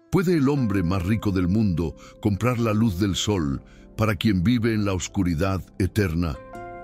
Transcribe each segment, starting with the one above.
¿Puede el hombre más rico del mundo comprar la luz del sol para quien vive en la oscuridad eterna?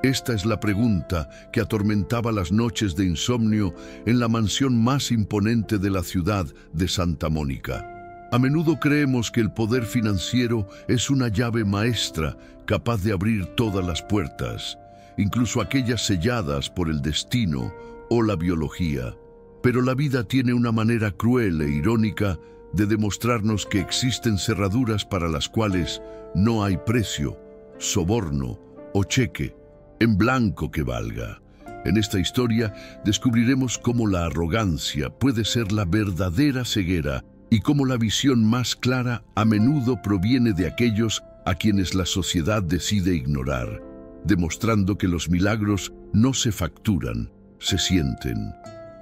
Esta es la pregunta que atormentaba las noches de insomnio en la mansión más imponente de la ciudad de Santa Mónica. A menudo creemos que el poder financiero es una llave maestra capaz de abrir todas las puertas, incluso aquellas selladas por el destino o la biología. Pero la vida tiene una manera cruel e irónica de demostrarnos que existen cerraduras para las cuales no hay precio, soborno o cheque en blanco que valga. En esta historia descubriremos cómo la arrogancia puede ser la verdadera ceguera y cómo la visión más clara a menudo proviene de aquellos a quienes la sociedad decide ignorar, demostrando que los milagros no se facturan, se sienten.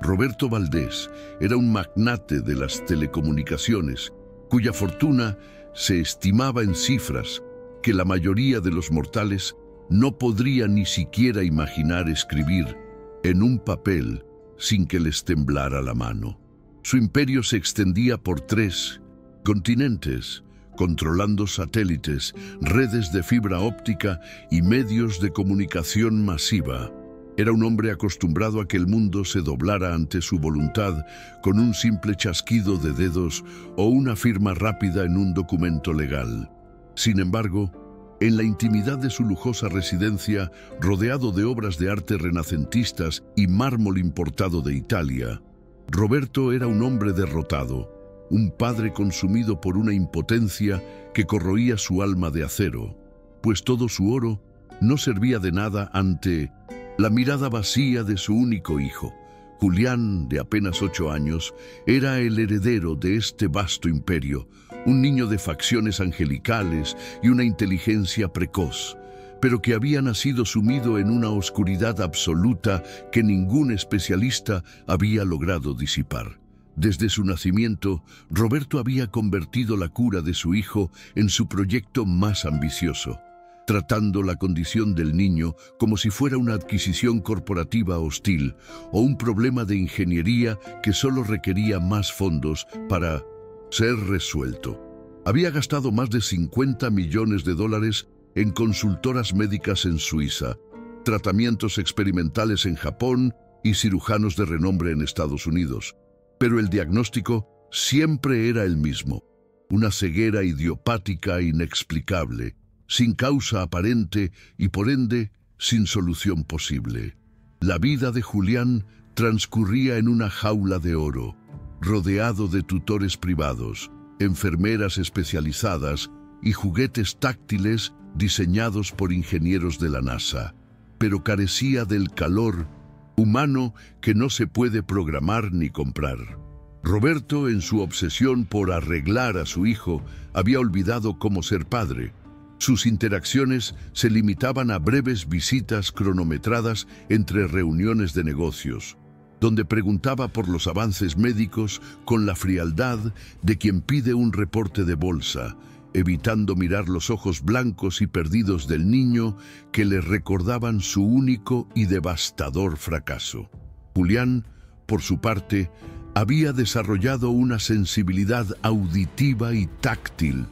Roberto Valdés era un magnate de las telecomunicaciones, cuya fortuna se estimaba en cifras que la mayoría de los mortales no podría ni siquiera imaginar escribir en un papel sin que les temblara la mano. Su imperio se extendía por 3 continentes, controlando satélites, redes de fibra óptica y medios de comunicación masiva. Era un hombre acostumbrado a que el mundo se doblara ante su voluntad con un simple chasquido de dedos o una firma rápida en un documento legal. Sin embargo, en la intimidad de su lujosa residencia, rodeado de obras de arte renacentistas y mármol importado de Italia, Roberto era un hombre derrotado, un padre consumido por una impotencia que corroía su alma de acero, pues todo su oro no servía de nada ante la mirada vacía de su único hijo. Julián, de apenas 8 años, era el heredero de este vasto imperio, un niño de facciones angelicales y una inteligencia precoz, pero que había nacido sumido en una oscuridad absoluta que ningún especialista había logrado disipar. Desde su nacimiento, Roberto había convertido la cura de su hijo en su proyecto más ambicioso, tratando la condición del niño como si fuera una adquisición corporativa hostil o un problema de ingeniería que solo requería más fondos para ser resuelto. Había gastado más de $50 millones en consultoras médicas en Suiza, tratamientos experimentales en Japón y cirujanos de renombre en Estados Unidos. Pero el diagnóstico siempre era el mismo: una ceguera idiopática inexplicable, sin causa aparente y por ende sin solución posible. La vida de Julián transcurría en una jaula de oro, rodeado de tutores privados, enfermeras especializadas y juguetes táctiles diseñados por ingenieros de la NASA, pero carecía del calor humano que no se puede programar ni comprar. Roberto, en su obsesión por arreglar a su hijo, había olvidado cómo ser padre. Sus interacciones se limitaban a breves visitas cronometradas entre reuniones de negocios, donde preguntaba por los avances médicos con la frialdad de quien pide un reporte de bolsa, evitando mirar los ojos blancos y perdidos del niño que le recordaban su único y devastador fracaso. Julián, por su parte, había desarrollado una sensibilidad auditiva y táctil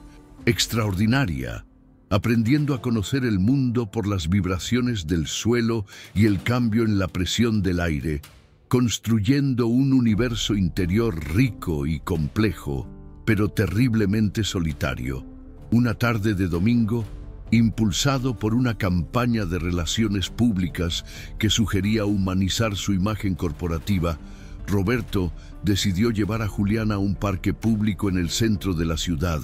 extraordinaria, aprendiendo a conocer el mundo por las vibraciones del suelo y el cambio en la presión del aire, construyendo un universo interior rico y complejo, pero terriblemente solitario. Una tarde de domingo, impulsado por una campaña de relaciones públicas que sugería humanizar su imagen corporativa, Roberto decidió llevar a Julián a un parque público en el centro de la ciudad,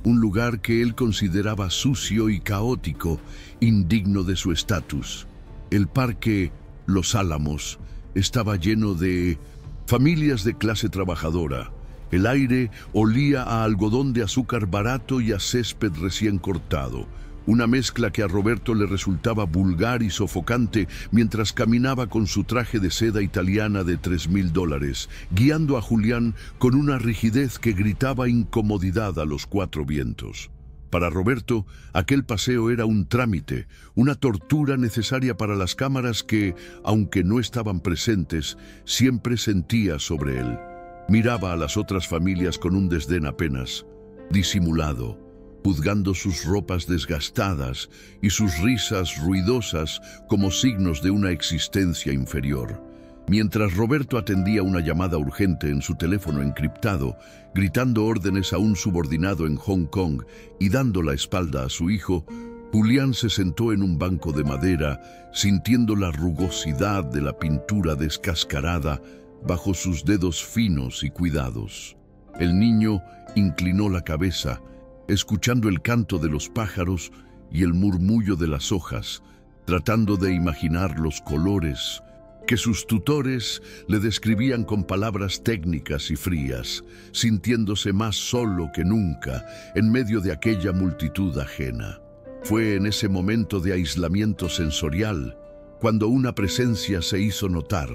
un lugar que él consideraba sucio y caótico, indigno de su estatus. El parque Los Álamos estaba lleno de familias de clase trabajadora. El aire olía a algodón de azúcar barato y a césped recién cortado, una mezcla que a Roberto le resultaba vulgar y sofocante mientras caminaba con su traje de seda italiana de $3.000, guiando a Julián con una rigidez que gritaba incomodidad a los 4 vientos. Para Roberto, aquel paseo era un trámite, una tortura necesaria para las cámaras que, aunque no estaban presentes, siempre sentía sobre él. Miraba a las otras familias con un desdén apenas disimulado, juzgando sus ropas desgastadas y sus risas ruidosas como signos de una existencia inferior. Mientras Roberto atendía una llamada urgente en su teléfono encriptado, gritando órdenes a un subordinado en Hong Kong y dando la espalda a su hijo, Julián se sentó en un banco de madera, sintiendo la rugosidad de la pintura descascarada bajo sus dedos finos y cuidados. El niño inclinó la cabeza, escuchando el canto de los pájaros y el murmullo de las hojas, tratando de imaginar los colores que sus tutores le describían con palabras técnicas y frías, sintiéndose más solo que nunca en medio de aquella multitud ajena. Fue en ese momento de aislamiento sensorial cuando una presencia se hizo notar,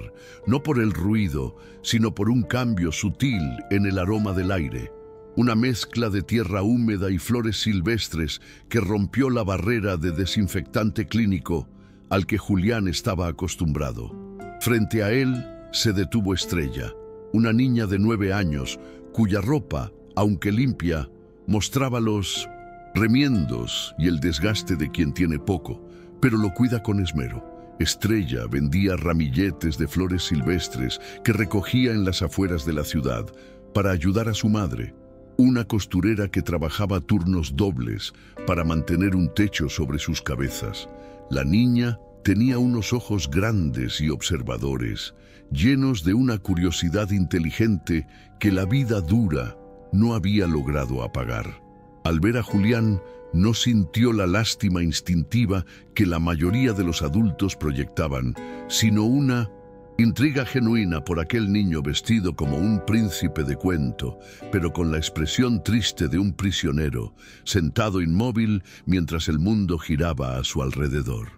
no por el ruido, sino por un cambio sutil en el aroma del aire. Una mezcla de tierra húmeda y flores silvestres que rompió la barrera de desinfectante clínico al que Julián estaba acostumbrado. Frente a él se detuvo Estrella, una niña de 9 años, cuya ropa, aunque limpia, mostraba los remiendos y el desgaste de quien tiene poco, pero lo cuida con esmero. Estrella vendía ramilletes de flores silvestres que recogía en las afueras de la ciudad para ayudar a su madre, una costurera que trabajaba turnos dobles para mantener un techo sobre sus cabezas. La niña tenía unos ojos grandes y observadores, llenos de una curiosidad inteligente que la vida dura no había logrado apagar. Al ver a Julián, no sintió la lástima instintiva que la mayoría de los adultos proyectaban, sino una intriga genuina por aquel niño vestido como un príncipe de cuento, pero con la expresión triste de un prisionero, sentado inmóvil mientras el mundo giraba a su alrededor.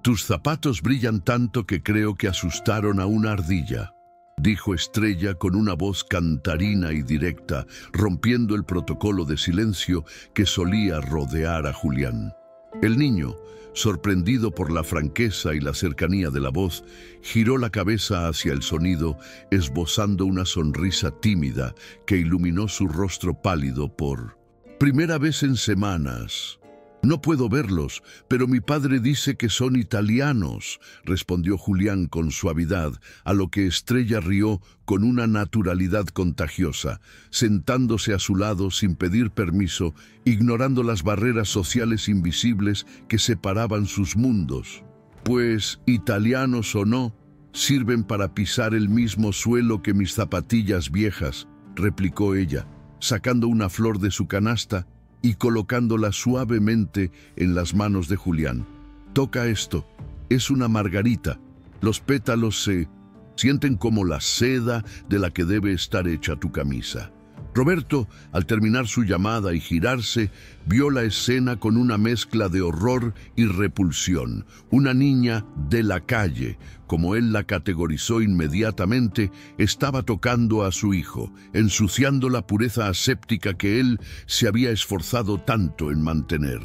«Tus zapatos brillan tanto que creo que asustaron a una ardilla», dijo Estrella con una voz cantarina y directa, rompiendo el protocolo de silencio que solía rodear a Julián. El niño, sorprendido por la franqueza y la cercanía de la voz, giró la cabeza hacia el sonido, esbozando una sonrisa tímida que iluminó su rostro pálido por primera vez en semanas. «No puedo verlos, pero mi padre dice que son italianos», respondió Julián con suavidad, a lo que Estrella rió con una naturalidad contagiosa, sentándose a su lado sin pedir permiso, ignorando las barreras sociales invisibles que separaban sus mundos. «Pues, italianos o no, sirven para pisar el mismo suelo que mis zapatillas viejas», replicó ella, sacando una flor de su canasta y colocándola suavemente en las manos de Julián. «Toca esto. Es una margarita. Los pétalos se sienten como la seda de la que debe estar hecha tu camisa». Roberto, al terminar su llamada y girarse, vio la escena con una mezcla de horror y repulsión. Una niña de la calle, como él la categorizó inmediatamente, estaba tocando a su hijo, ensuciando la pureza aséptica que él se había esforzado tanto en mantener.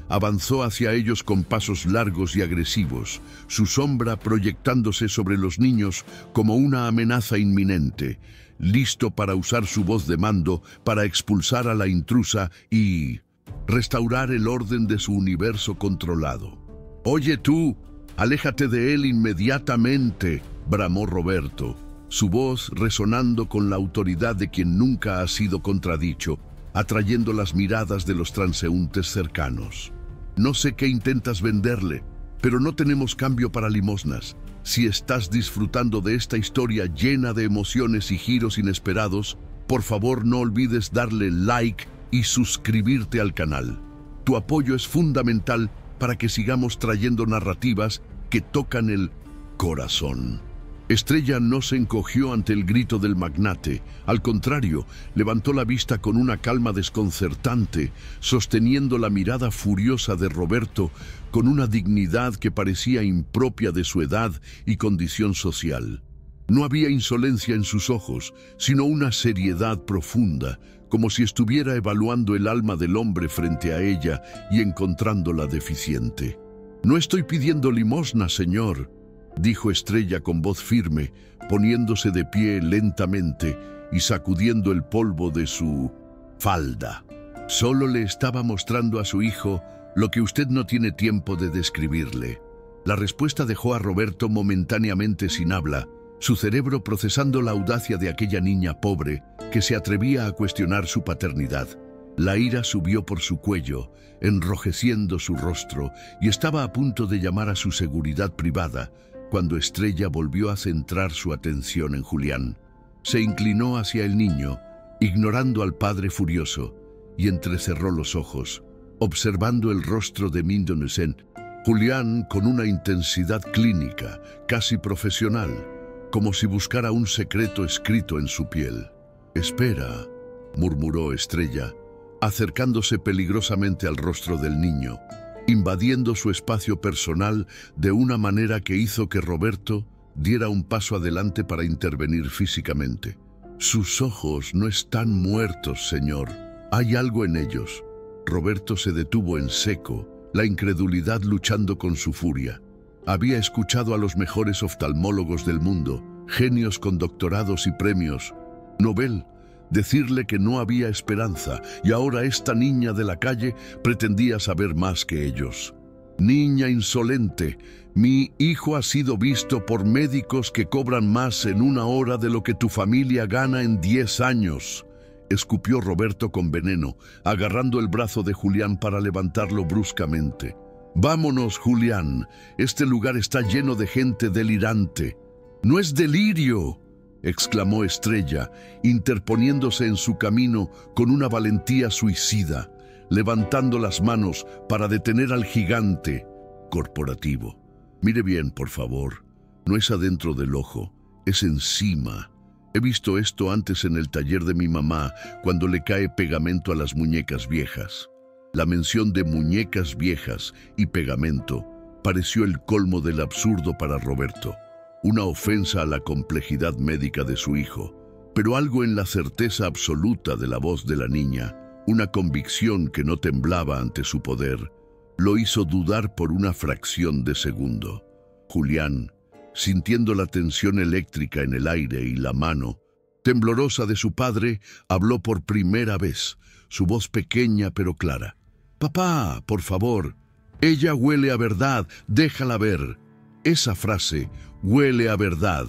Avanzó hacia ellos con pasos largos y agresivos, su sombra proyectándose sobre los niños como una amenaza inminente, listo para usar su voz de mando para expulsar a la intrusa y restaurar el orden de su universo controlado. «Oye tú, aléjate de él inmediatamente», bramó Roberto, su voz resonando con la autoridad de quien nunca ha sido contradicho, atrayendo las miradas de los transeúntes cercanos. «No sé qué intentas venderle, pero no tenemos cambio para limosnas. Si estás disfrutando de esta historia llena de emociones y giros inesperados, por favor no olvides darle like y suscribirte al canal. Tu apoyo es fundamental para que sigamos trayendo narrativas que tocan el corazón». Estrella no se encogió ante el grito del magnate. Al contrario, levantó la vista con una calma desconcertante, sosteniendo la mirada furiosa de Roberto con una dignidad que parecía impropia de su edad y condición social. No había insolencia en sus ojos, sino una seriedad profunda, como si estuviera evaluando el alma del hombre frente a ella y encontrándola deficiente. «No estoy pidiendo limosna, señor», dijo Estrella con voz firme, poniéndose de pie lentamente y sacudiendo el polvo de su falda. Solo le estaba mostrando a su hijo lo que usted no tiene tiempo de describirle. La respuesta dejó a Roberto momentáneamente sin habla, su cerebro procesando la audacia de aquella niña pobre que se atrevía a cuestionar su paternidad. La ira subió por su cuello, enrojeciendo su rostro, y estaba a punto de llamar a su seguridad privada, cuando Estrella volvió a centrar su atención en Julián. Se inclinó hacia el niño, ignorando al padre furioso, y entrecerró los ojos, observando el rostro de Mindonusen. Julián, con una intensidad clínica, casi profesional, como si buscara un secreto escrito en su piel. «Espera», murmuró Estrella, acercándose peligrosamente al rostro del niño, invadiendo su espacio personal de una manera que hizo que Roberto diera un paso adelante para intervenir físicamente. «Sus ojos no están muertos, señor. Hay algo en ellos». Roberto se detuvo en seco, la incredulidad luchando con su furia. Había escuchado a los mejores oftalmólogos del mundo, genios con doctorados y premios Nobel, decirle que no había esperanza, y ahora esta niña de la calle pretendía saber más que ellos. «Niña insolente, mi hijo ha sido visto por médicos que cobran más en una hora de lo que tu familia gana en 10 años», escupió Roberto con veneno, agarrando el brazo de Julián para levantarlo bruscamente. «Vámonos, Julián, este lugar está lleno de gente delirante». «No es delirio», exclamó Estrella, interponiéndose en su camino con una valentía suicida, levantando las manos para detener al gigante corporativo. «Mire bien, por favor. No es adentro del ojo, es encima. He visto esto antes en el taller de mi mamá, cuando le cae pegamento a las muñecas viejas». La mención de muñecas viejas y pegamento pareció el colmo del absurdo para Roberto, una ofensa a la complejidad médica de su hijo, pero algo en la certeza absoluta de la voz de la niña, una convicción que no temblaba ante su poder, lo hizo dudar por una fracción de segundo. Julián, sintiendo la tensión eléctrica en el aire y la mano temblorosa de su padre, habló por primera vez, su voz pequeña pero clara. «Papá, por favor, ella huele a verdad, déjala ver». Esa frase, «huele a verdad»,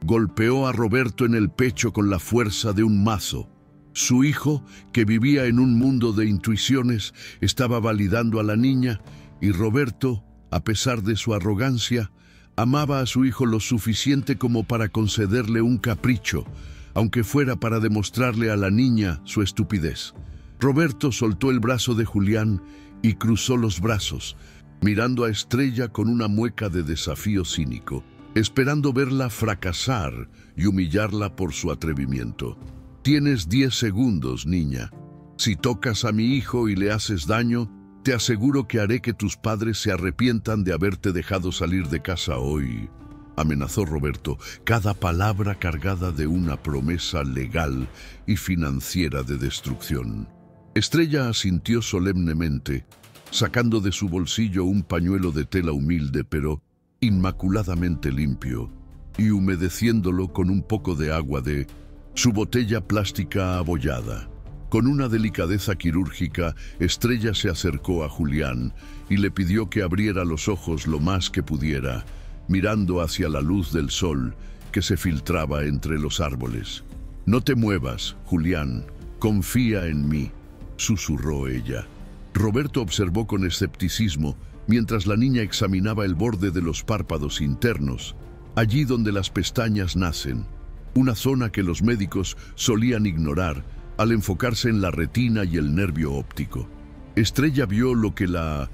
golpeó a Roberto en el pecho con la fuerza de un mazo. Su hijo, que vivía en un mundo de intuiciones, estaba validando a la niña, y Roberto, a pesar de su arrogancia, amaba a su hijo lo suficiente como para concederle un capricho, aunque fuera para demostrarle a la niña su estupidez. Roberto soltó el brazo de Julián y cruzó los brazos, mirando a Estrella con una mueca de desafío cínico, esperando verla fracasar y humillarla por su atrevimiento. «Tienes 10 segundos, niña. Si tocas a mi hijo y le haces daño, te aseguro que haré que tus padres se arrepientan de haberte dejado salir de casa hoy», amenazó Roberto, cada palabra cargada de una promesa legal y financiera de destrucción. Estrella asintió solemnemente, sacando de su bolsillo un pañuelo de tela humilde pero inmaculadamente limpio, y humedeciéndolo con un poco de agua de su botella plástica abollada. Con una delicadeza quirúrgica, Estrella se acercó a Julián y le pidió que abriera los ojos lo más que pudiera, mirando hacia la luz del sol que se filtraba entre los árboles. «No te muevas, Julián, confía en mí», susurró ella. Roberto observó con escepticismo mientras la niña examinaba el borde de los párpados internos, allí donde las pestañas nacen, una zona que los médicos solían ignorar al enfocarse en la retina y el nervio óptico. Estrella vio lo que la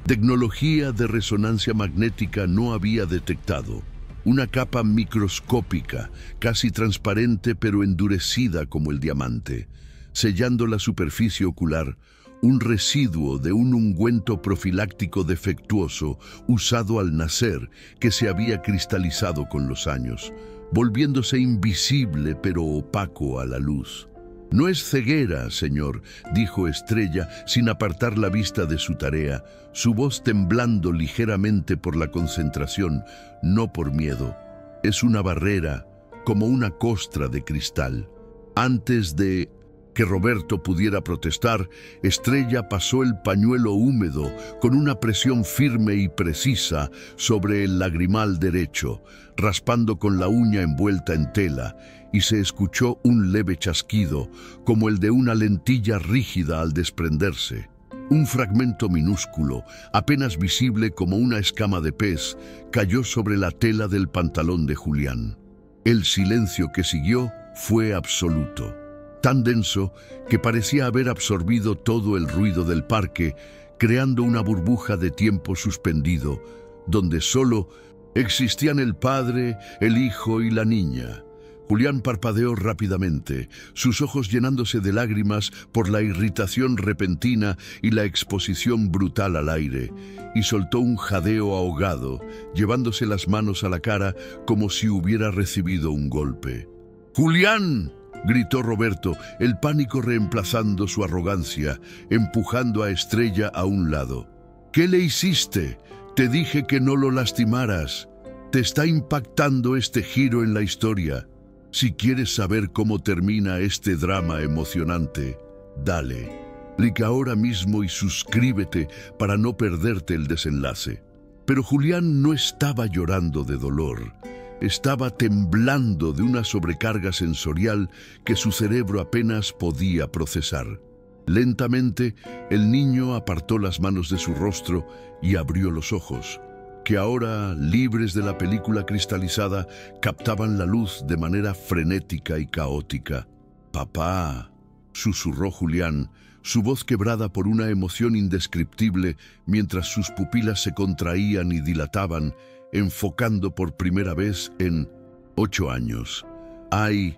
tecnología de resonancia magnética no había detectado, una capa microscópica, casi transparente pero endurecida como el diamante, sellando la superficie ocular, un residuo de un ungüento profiláctico defectuoso usado al nacer que se había cristalizado con los años, volviéndose invisible pero opaco a la luz. «No es ceguera, señor», dijo Estrella sin apartar la vista de su tarea, su voz temblando ligeramente por la concentración, no por miedo. «Es una barrera, como una costra de cristal». Antes de que Roberto pudiera protestar, Estrella pasó el pañuelo húmedo con una presión firme y precisa sobre el lagrimal derecho, raspando con la uña envuelta en tela, y se escuchó un leve chasquido, como el de una lentilla rígida al desprenderse. Un fragmento minúsculo, apenas visible como una escama de pez, cayó sobre la tela del pantalón de Julián. El silencio que siguió fue absoluto, tan denso que parecía haber absorbido todo el ruido del parque, creando una burbuja de tiempo suspendido, donde solo existían el padre, el hijo y la niña. Julián parpadeó rápidamente, sus ojos llenándose de lágrimas por la irritación repentina y la exposición brutal al aire, y soltó un jadeo ahogado, llevándose las manos a la cara como si hubiera recibido un golpe. ¡Julián!, gritó Roberto, el pánico reemplazando su arrogancia, empujando a Estrella a un lado. ¿Qué le hiciste? Te dije que no lo lastimaras. Te está impactando este giro en la historia. Si quieres saber cómo termina este drama emocionante, dale. Clica ahora mismo y suscríbete para no perderte el desenlace. Pero Julián no estaba llorando de dolor. Estaba temblando de una sobrecarga sensorial que su cerebro apenas podía procesar. Lentamente, el niño apartó las manos de su rostro y abrió los ojos, que ahora, libres de la película cristalizada, captaban la luz de manera frenética y caótica. «Papá», susurró Julián, su voz quebrada por una emoción indescriptible mientras sus pupilas se contraían y dilataban, enfocando por primera vez en 8 años. Hay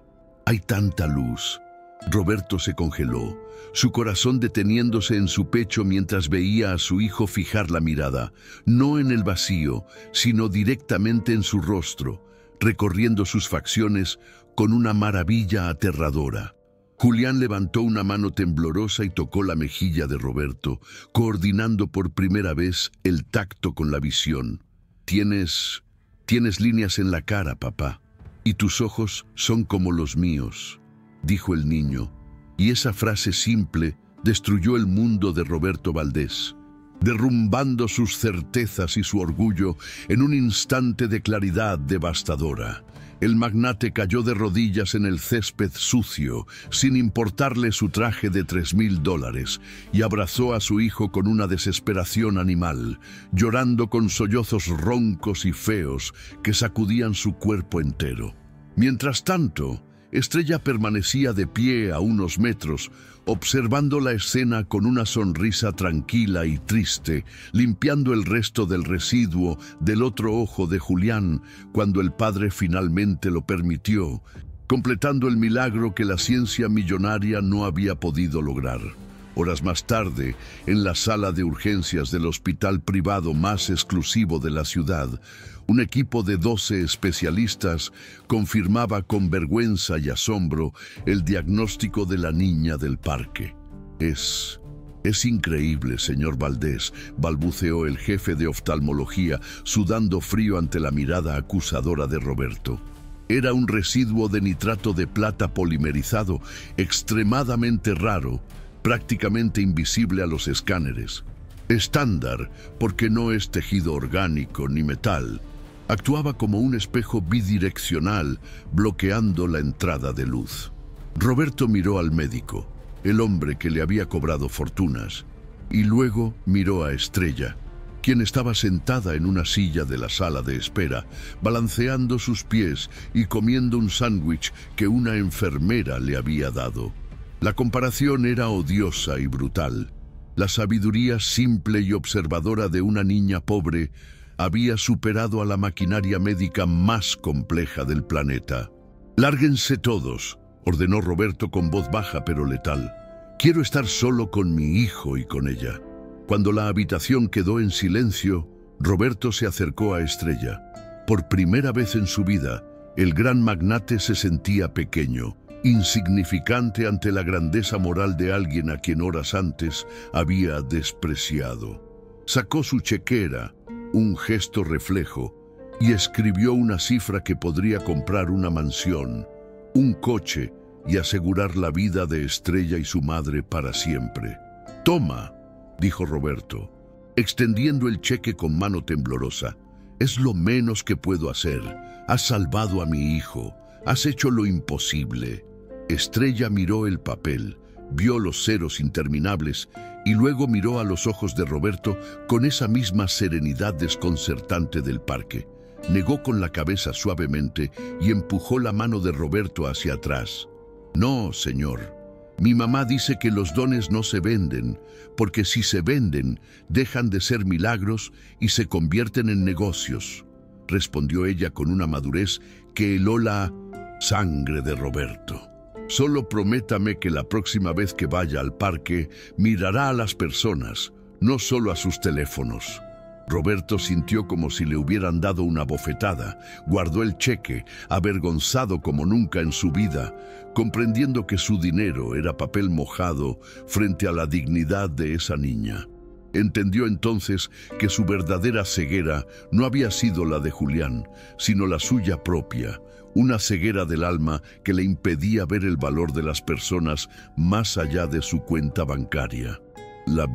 tanta luz. Roberto se congeló, su corazón deteniéndose en su pecho mientras veía a su hijo fijar la mirada, no en el vacío, sino directamente en su rostro, recorriendo sus facciones con una maravilla aterradora. Julián levantó una mano temblorosa y tocó la mejilla de Roberto, coordinando por primera vez el tacto con la visión. Tienes líneas en la cara, papá, y tus ojos son como los míos, dijo el niño, y esa frase simple destruyó el mundo de Roberto Valdés, derrumbando sus certezas y su orgullo en un instante de claridad devastadora. El magnate cayó de rodillas en el césped sucio, sin importarle su traje de $3,000, y abrazó a su hijo con una desesperación animal, llorando con sollozos roncos y feos que sacudían su cuerpo entero. Mientras tanto, Estrella permanecía de pie a unos metros, observando la escena con una sonrisa tranquila y triste, limpiando el resto del residuo del otro ojo de Julián cuando el padre finalmente lo permitió, completando el milagro que la ciencia millonaria no había podido lograr. Horas más tarde, en la sala de urgencias del hospital privado más exclusivo de la ciudad, un equipo de 12 especialistas confirmaba con vergüenza y asombro el diagnóstico de la niña del parque. Es increíble, señor Valdés, balbuceó el jefe de oftalmología, sudando frío ante la mirada acusadora de Roberto. Era un residuo de nitrato de plata polimerizado, extremadamente raro, prácticamente invisible a los escáneres. Estándar, porque no es tejido orgánico ni metal. Actuaba como un espejo bidireccional, bloqueando la entrada de luz. Roberto miró al médico, el hombre que le había cobrado fortunas, y luego miró a Estrella, quien estaba sentada en una silla de la sala de espera, balanceando sus pies y comiendo un sándwich que una enfermera le había dado. La comparación era odiosa y brutal. La sabiduría simple y observadora de una niña pobre había superado a la maquinaria médica más compleja del planeta. «Lárguense todos», ordenó Roberto con voz baja pero letal. «Quiero estar solo con mi hijo y con ella». Cuando la habitación quedó en silencio, Roberto se acercó a Estrella. Por primera vez en su vida, el gran magnate se sentía pequeño, insignificante ante la grandeza moral de alguien a quien horas antes había despreciado. Sacó su chequera, un gesto reflejo, y escribió una cifra que podría comprar una mansión, un coche y asegurar la vida de Estrella y su madre para siempre. «Toma», dijo Roberto, extendiendo el cheque con mano temblorosa. «Es lo menos que puedo hacer. Has salvado a mi hijo. Has hecho lo imposible». Estrella miró el papel, vio los ceros interminables y luego miró a los ojos de Roberto con esa misma serenidad desconcertante del parque. Negó con la cabeza suavemente y empujó la mano de Roberto hacia atrás. «No, señor. Mi mamá dice que los dones no se venden, porque si se venden, dejan de ser milagros y se convierten en negocios», respondió ella con una madurez que heló la sangre de Roberto. «Solo prométame que la próxima vez que vaya al parque mirará a las personas, no solo a sus teléfonos». Roberto sintió como si le hubieran dado una bofetada. Guardó el cheque, avergonzado como nunca en su vida, comprendiendo que su dinero era papel mojado frente a la dignidad de esa niña. Entendió entonces que su verdadera ceguera no había sido la de Julián, sino la suya propia, una ceguera del alma que le impedía ver el valor de las personas más allá de su cuenta bancaria. La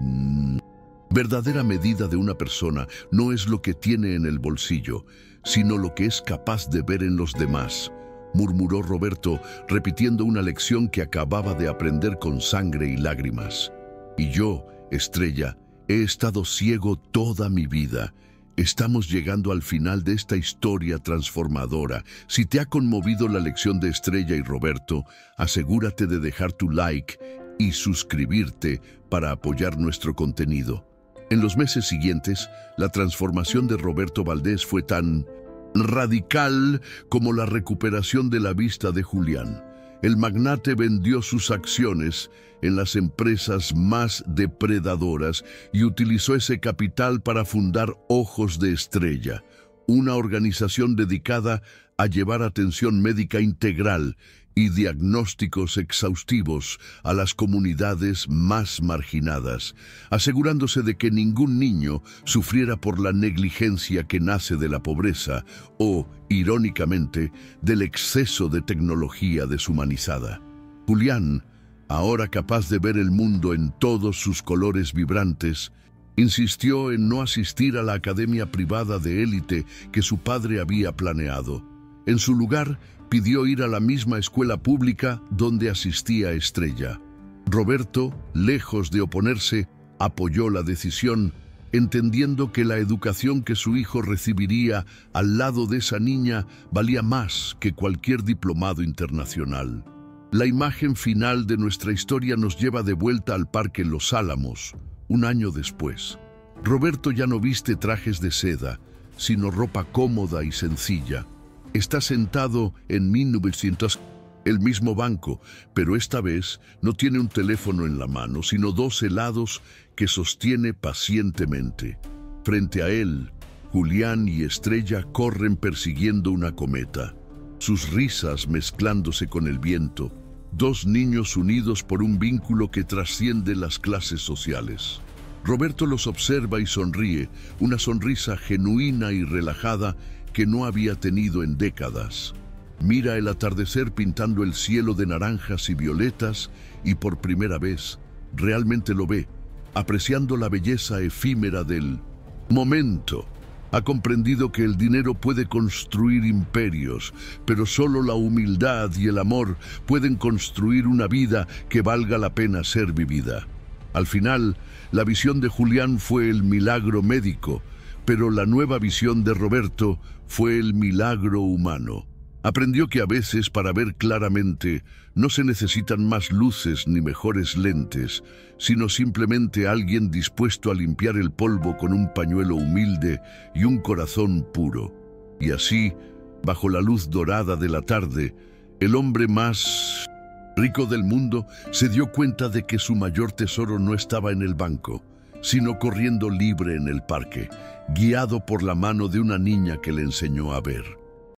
verdadera medida de una persona no es lo que tiene en el bolsillo, sino lo que es capaz de ver en los demás, murmuró Roberto, repitiendo una lección que acababa de aprender con sangre y lágrimas. «Y yo, Estrella, he estado ciego toda mi vida. Estamos llegando al final de esta historia transformadora. Si te ha conmovido la lección de Estrella y Roberto, asegúrate de dejar tu like y suscribirte para apoyar nuestro contenido». En los meses siguientes, la transformación de Roberto Valdés fue tan radical como la recuperación de la vista de Julián. El magnate vendió sus acciones en las empresas más depredadoras y utilizó ese capital para fundar Ojos de Estrella, una organización dedicada a llevar atención médica integral y diagnósticos exhaustivos a las comunidades más marginadas, asegurándose de que ningún niño sufriera por la negligencia que nace de la pobreza o, irónicamente, del exceso de tecnología deshumanizada. Julián, ahora capaz de ver el mundo en todos sus colores vibrantes, insistió en no asistir a la academia privada de élite que su padre había planeado. En su lugar, pidió ir a la misma escuela pública donde asistía Estrella. Roberto, lejos de oponerse, apoyó la decisión, entendiendo que la educación que su hijo recibiría al lado de esa niña valía más que cualquier diplomado internacional. La imagen final de nuestra historia nos lleva de vuelta al Parque Los Álamos, un año después. Roberto ya no viste trajes de seda, sino ropa cómoda y sencilla. Está sentado en 1900, el mismo banco, pero esta vez no tiene un teléfono en la mano, sino 2 helados que sostiene pacientemente. Frente a él, Julián y Estrella corren persiguiendo una cometa, sus risas mezclándose con el viento, 2 niños unidos por un vínculo que trasciende las clases sociales. Roberto los observa y sonríe, una sonrisa genuina y relajada que no había tenido en décadas. Mira el atardecer pintando el cielo de naranjas y violetas y por primera vez realmente lo ve, apreciando la belleza efímera del momento. Ha comprendido que el dinero puede construir imperios, pero solo la humildad y el amor pueden construir una vida que valga la pena ser vivida. Al final, la visión de Julián fue el milagro médico, pero la nueva visión de Roberto fue el milagro humano. Aprendió que a veces para ver claramente no se necesitan más luces ni mejores lentes, sino simplemente alguien dispuesto a limpiar el polvo con un pañuelo humilde y un corazón puro. Y así, bajo la luz dorada de la tarde, el hombre más rico del mundo se dio cuenta de que su mayor tesoro no estaba en el banco, sino corriendo libre en el parque, guiado por la mano de una niña que le enseñó a ver.